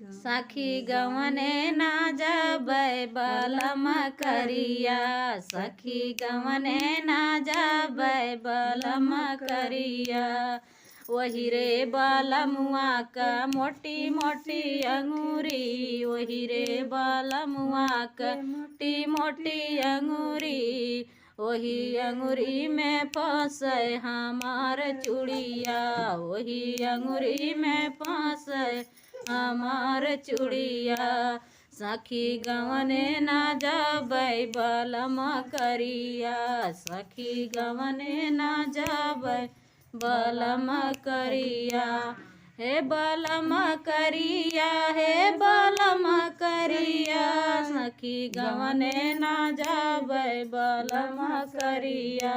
सखी गवने ना जाबै बलम करिया, सखी गवने ना जाबै बलम करिया। वही रे बलमुआ का मोटी मोटी अंगूरी, वही रे बलमुआ का मोटी मोटी अंगूरी, वही अंगूरी में फंसे हमार चूड़िया, वही अंगूरी में फंसे हमार चूड़िया। सखी गवने ना जाबै बलम करिया, सखी गवने ना जाबै बलम करिया। हे बलम करिया, हे बलम करिया, सखी गवने ना जाबै बलम करिया।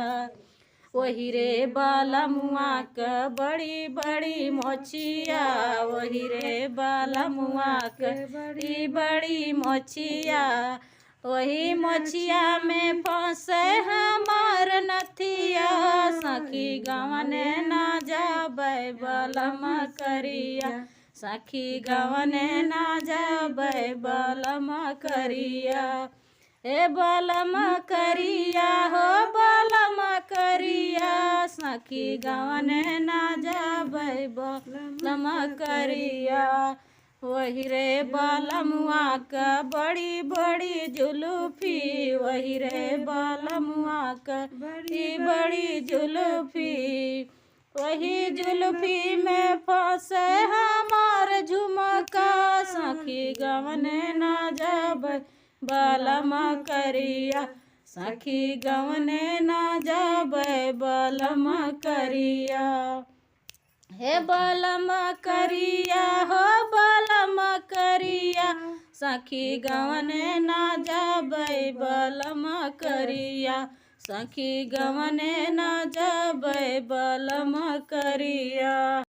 वही रे बलमुआ का बड़ी बड़ी मोचिया, वही रे बलमुआ का बड़ी बड़ी मोचिया, वही मोचिया में फंसे हमार नथिया। सखी गवने ना जाबै बलम करिया, सखी गवने ना जाबै बलम करिया। हे बलम करिया हो बलम करिया, सखी गवने ना जाबै बलम करिया। वही रे बलमुआ का बड़ी बड़ी जुल्फी, वही रे बलमुआ का बड़ी बड़ी जुल्फी, वही जुल्फी में फंसे हमार झुमका। सखी गवने ना जाबै बलम करिया, सखी गवने ना जाबै बलम करिया। हे बलम करिया हो बलम करिया, सखी गवने ना जाबै बलम करिया, सखी गवने ना जाबै बलम करिया।